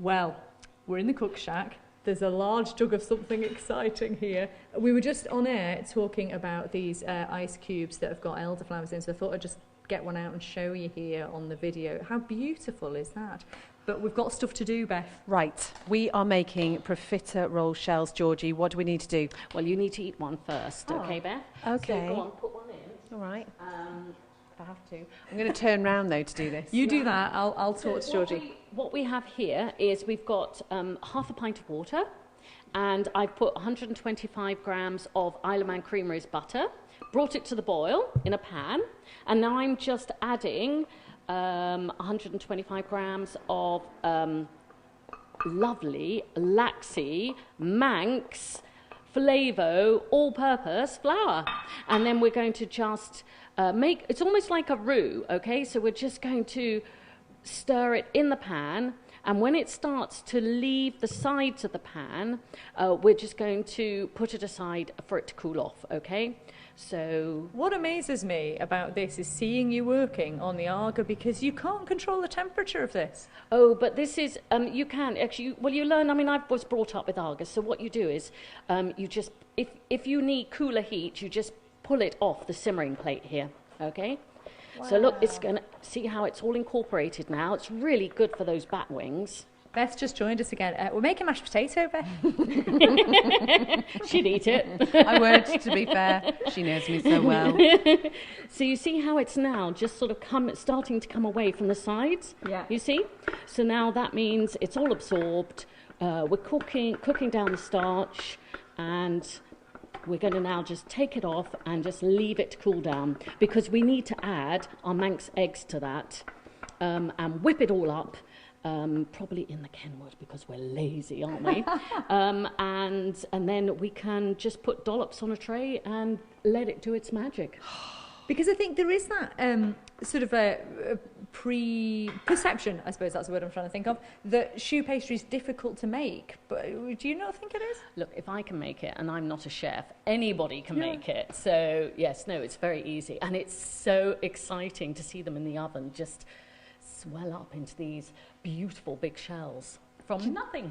Well, we're in the cook shack. There's a large jug of something exciting here. We were just on air talking about these ice cubes that have got elderflowers in, so I thought I'd just get one out and show you here on the video. How beautiful is that? But we've got stuff to do, Beth. Right, we are making profiterole shells. Georgie, what do we need to do? Well, you need to eat one first, okay, Beth? Okay. So go on, put one in. All right. If I have to. I'm going to turn round, though, to do this. You do that, I'll talk to Georgie. What we have here is we've got half a pint of water, and I've put 125 grams of Isle of Man Creamery's butter, brought it to the boil in a pan, and now I'm just adding 125 grams of lovely Laxi Manx Flavo all-purpose flour. And then we're going to just make, it's almost like a roux, okay? So we're just going to stir it in the pan, and when it starts to leave the sides of the pan, we're just going to put it aside for it to cool off, okay? So what amazes me about this is seeing you working on the Arga, because you can't control the temperature of this. Oh, but this is, you can actually, well, you learn, I mean, I was brought up with Arga, so what you do is, you just, if you need cooler heat, you just pull it off the simmering plate here, okay? Wow. So look, it's going to, see how it's all incorporated now. It's really good for those bat wings. Beth just joined us again. We're making mashed potato, Beth. She'd eat it. I would, to be fair. She knows me so well. So you see how it's now just sort of starting to come away from the sides? Yeah. You see? So now that means it's all absorbed. We're cooking down the starch, and we're going to now just take it off and just leave it to cool down, because we need to add our Manx eggs to that and whip it all up. Probably in the Kenwood, because we're lazy, aren't we? And then we can just put dollops on a tray and let it do its magic. Because I think there is that sort of a pre-perception, I suppose that's the word I'm trying to think of, that choux pastry is difficult to make. But do you not think it is? Look, if I can make it, and I'm not a chef, anybody can make it. So yes, no, it's very easy, and it's so exciting to see them in the oven just swell up into these beautiful big shells from nothing.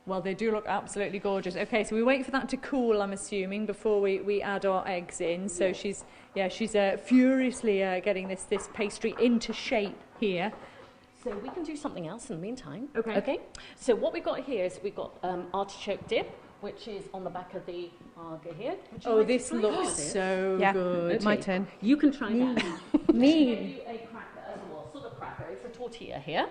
Well, they do look absolutely gorgeous. Okay, so we wait for that to cool, I'm assuming, before we add our eggs in. So she's furiously getting this pastry into shape here. So we can do something else in the meantime. Okay. Okay. So what we've got here is we've got artichoke dip, which is on the back of the Arga here. Oh, this looks so good. Okay. My turn. You can try that. Me. A cracker as well, sort of cracker. It's a tortilla here.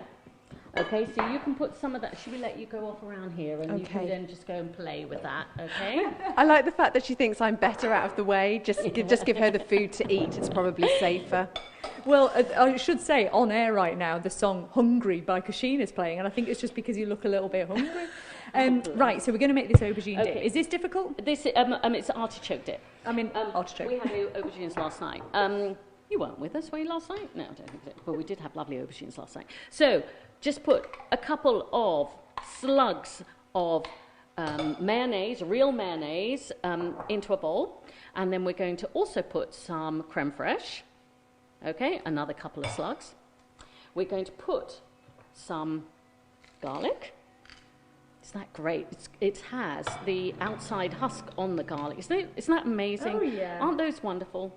Okay, so you can put some of that. Should we let you go off around here, and you can then just go and play with that? Okay. I like the fact that she thinks I'm better out of the way. Just give her the food to eat. It's probably safer. Well, I should say, on air right now, the song "Hungry" by Kasheen is playing, and I think it's just because you look a little bit hungry. Right, so we're going to make this aubergine dip. Is this difficult? This it's artichoke dip. I mean, artichoke. We had aubergines last night. You weren't with us, were you, last night? No, I don't think so. But we did have lovely aubergines last night. So just put a couple of slugs of mayonnaise, real mayonnaise, into a bowl. And then we're going to also put some creme fraiche. Okay, another couple of slugs. We're going to put some garlic. Isn't that great? It has the outside husk on the garlic. Isn't that amazing? Oh, yeah. Aren't those wonderful?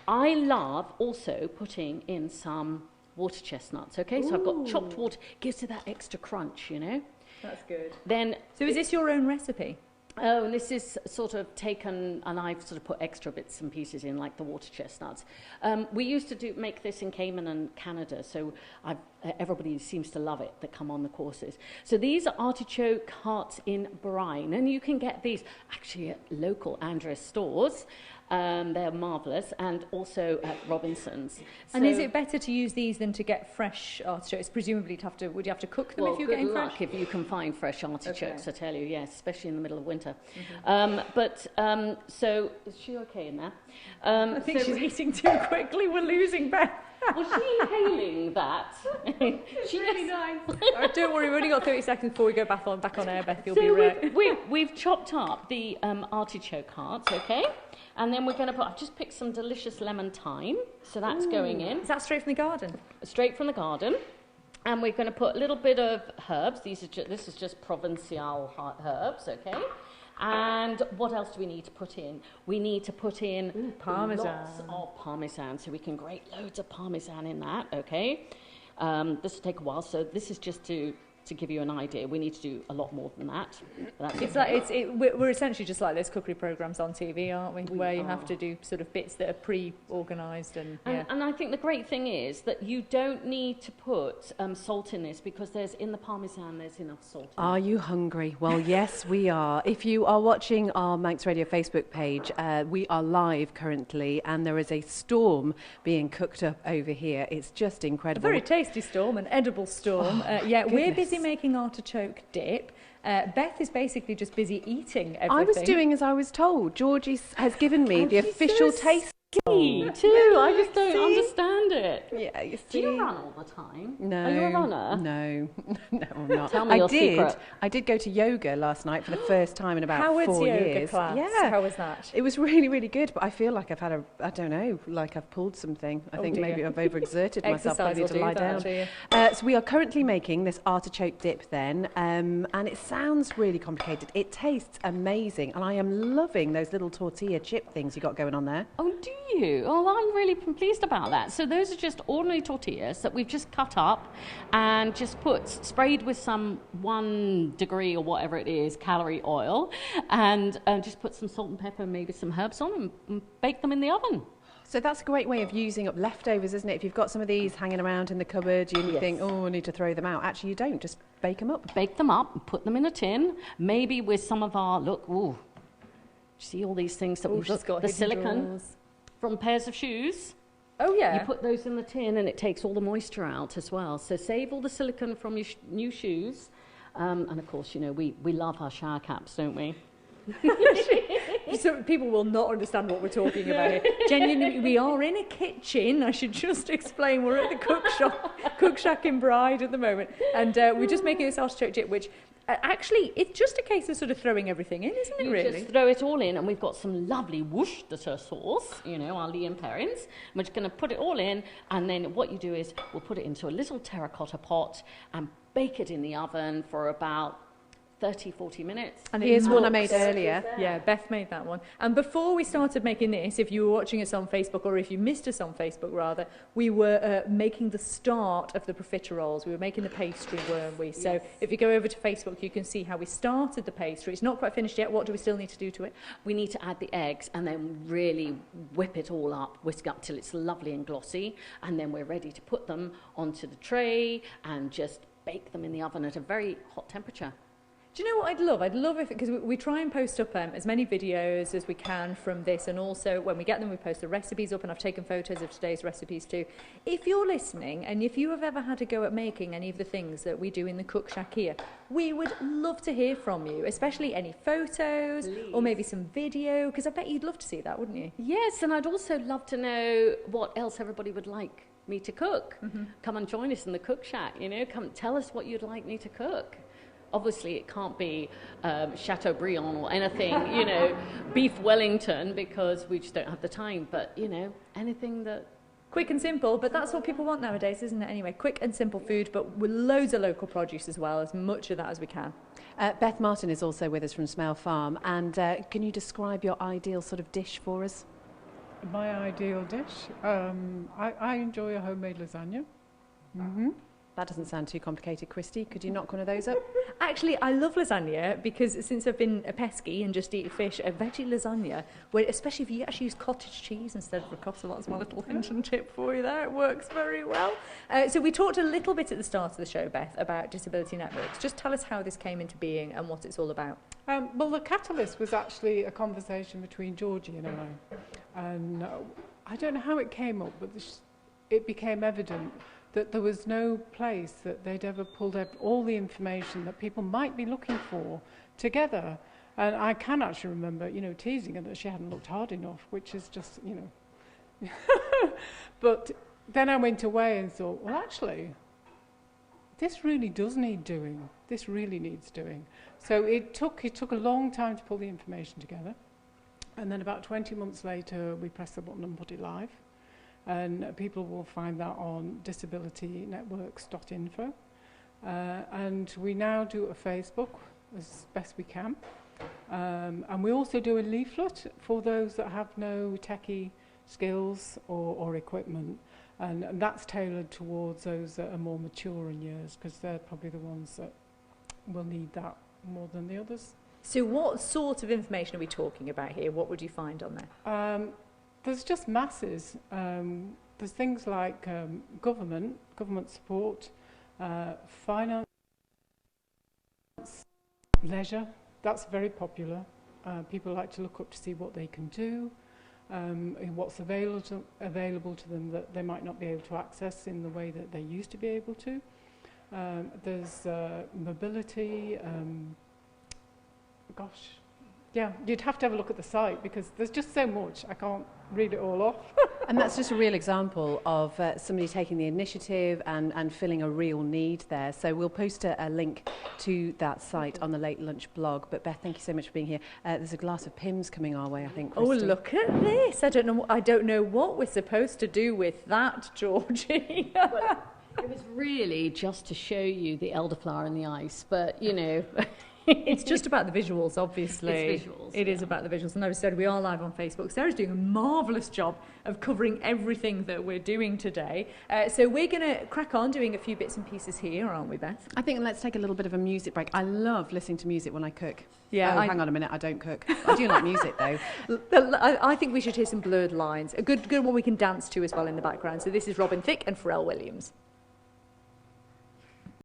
I love also putting in some water chestnuts, okay? So I've got chopped water. Gives it that extra crunch, you know? That's good. Then, so is this your own recipe? Oh, and this is sort of taken, and I've sort of put extra bits and pieces in, like the water chestnuts. We used to make this in Cayman and Canada, so everybody seems to love it that come on the courses. So these are artichoke hearts in brine, and you can get these actually at local Andres stores. They're marvellous, and also at Robinson's. And is it better to use these than to get fresh artichokes? Presumably, would you have to cook them if you're getting fresh? Well, good luck if you can find fresh artichokes, I tell you, yes, especially in the middle of winter. Mm-hmm. So is she okay in there? I think she's eating too quickly. We're losing Beth. Was she inhaling that? She's really nice. Don't worry, we've only got 30 seconds before we go back on air, Beth. You'll be right. We've chopped up the artichoke hearts, okay? And then we're going to I've just picked some delicious lemon thyme, so that's going in. Is that straight from the garden? Straight from the garden. And we're going to put a little bit of herbs. This is just Provençal herbs, okay? And what else do we need to put in? We need to put in Parmesan. Lots of Parmesan, so we can grate loads of Parmesan in that, okay? This will take a while, so this is just to give you an idea. We need to do a lot more than that. We're essentially just like those cookery programs on TV, aren't we? Where you have to do sort of bits that are pre-organised and I think the great thing is that you don't need to put salt in this because in the Parmesan there's enough salt. Are you hungry? Well, yes, we are. If you are watching our Manx Radio Facebook page, we are live currently, and there is a storm being cooked up over here. It's just incredible. A very tasty storm, an edible storm. We're busy making artichoke dip. Beth is basically just busy eating everything. I was doing as I was told. Georgie has given me the official taste. Me too. I just don't understand it. Yeah, you Do see. you run all the time? No. Are you a runner? No, no, I'm not. Tell me your secret. I did go to yoga last night for the first time in about 4 years. Yoga class? Yeah. How was that? It was really, really good, but I feel like I've had I've pulled something. I think dear. maybe I've overexerted myself. I need to lie down. Do you? So we are currently making this artichoke dip then, and it sounds really complicated. It tastes amazing, and I am loving those little tortilla chip things you got going on there. Oh, do you? Oh, I'm really pleased about that. So those are just ordinary tortillas that we've just cut up and just sprayed with some 1 degree or whatever it is, calorie oil, and just put some salt and pepper and maybe some herbs on and bake them in the oven. So that's a great way of using up leftovers, isn't it? If you've got some of these hanging around in the cupboard, you think, oh, I need to throw them out. Actually, you don't. Just bake them up. Bake them up and put them in a tin, maybe with some of our, see all these things that we've got, the silicone drawers. From pairs of shoes. Oh, yeah. You put those in the tin and it takes all the moisture out as well. So save all the silicone from your new shoes. And of course, we love our shower caps, don't we? So people will not understand what we're talking about here. Genuinely, we are in a kitchen. I should just explain. We're at the cook shack in Bride at the moment. And we're just making this artichoke dip, which actually, it's just a case of sort of throwing everything in, isn't it, really? Just throw it all in, and we've got some lovely Worcestershire sauce, our Lee and Perrins. We're just going to put it all in, and then what you do is we'll put it into a little terracotta pot and bake it in the oven for about 30-40 minutes. And here's one I made earlier. Yeah, Beth made that one. And before we started making this, if you were watching us on Facebook, or if you missed us on Facebook rather, we were making the start of the profiteroles. We were making the pastry, weren't we? So if you go over to Facebook, you can see how we started the pastry. It's not quite finished yet. What do we still need to do to it? We need to add the eggs and then really whip it all up, whisk up till it's lovely and glossy, and then we're ready to put them onto the tray and just bake them in the oven at a very hot temperature. Do you know what I'd love? I'd love if, because we try and post up as many videos as we can from this, and also when we get them, we post the recipes up, and I've taken photos of today's recipes too. If you're listening, and if you have ever had a go at making any of the things that we do in the Cook Shack here, we would love to hear from you, especially any photos, or maybe some video, because I bet you'd love to see that, wouldn't you? Yes, and I'd also love to know what else everybody would like me to cook. Mm-hmm. Come and join us in the Cook Shack, come tell us what you'd like me to cook. Obviously, it can't be Chateaubriand or anything, beef Wellington, because we just don't have the time. But, anything that... Quick and simple, but that's what people want nowadays, isn't it? Anyway, quick and simple food, but with loads of local produce as well, as much of that as we can. Beth Martin is also with us from Smell Farm. And can you describe your ideal sort of dish for us? My ideal dish? I enjoy a homemade lasagna. Mm-hmm. That doesn't sound too complicated, Christy. Could you knock one of those up? Actually, I love lasagna because since I've been a pesky and just eat fish, a veggie lasagna, where especially if you actually use cottage cheese instead of ricotta, that's my little hint and tip for you there. It works very well. So we talked a little bit at the start of the show, Beth, about disability networks. Just tell us how this came into being and what it's all about. Well, the catalyst was actually a conversation between Georgie and I. And I don't know how it came up, but it became evident that there was no place that they'd ever pulled all the information that people might be looking for together. And I can actually remember, teasing her that she hadn't looked hard enough, which is just, But then I went away and thought, well, actually, this really does need doing. This really needs doing. So it took a long time to pull the information together. And then about 20 months later, we pressed the button and put it live. and people will find that on disabilitynetworks.info. And we now do a Facebook as best we can. And we also do a leaflet for those that have no techie skills or equipment. And that's tailored towards those that are more mature in years, because they're probably the ones that will need that more than the others. So what sort of information are we talking about here? What would you find on there? There's just masses. There's things like government support, finance, leisure. That's very popular. People like to look up to see what they can do, and what's available to them that they might not be able to access in the way that they used to be able to. There's mobility. Gosh, yeah, you'd have to have a look at the site because there's just so much. I can't read it all off. And that's just a real example of somebody taking the initiative and filling a real need there. So we'll post a link to that site on the Late Lunch blog. But Beth, thank you so much for being here. There's a glass of Pimm's coming our way, I think, Christy. Oh, look at this. I don't know what we're supposed to do with that, Georgie. Well, it was really just to show you the elderflower and the ice, but, you know... It's just about the visuals, obviously. It's visuals. It is about the visuals. And as I said, we are live on Facebook. Sarah's doing a marvellous job of covering everything that we're doing today. So we're going to crack on doing a few bits and pieces here, aren't we, Beth? I think let's take a little bit of a music break. I love listening to music when I cook. Yeah. Oh, hang on a minute, I don't cook. I do like music, though. I think we should hear some Blurred Lines. A good one we can dance to as well in the background. So this is Robin Thicke and Pharrell Williams.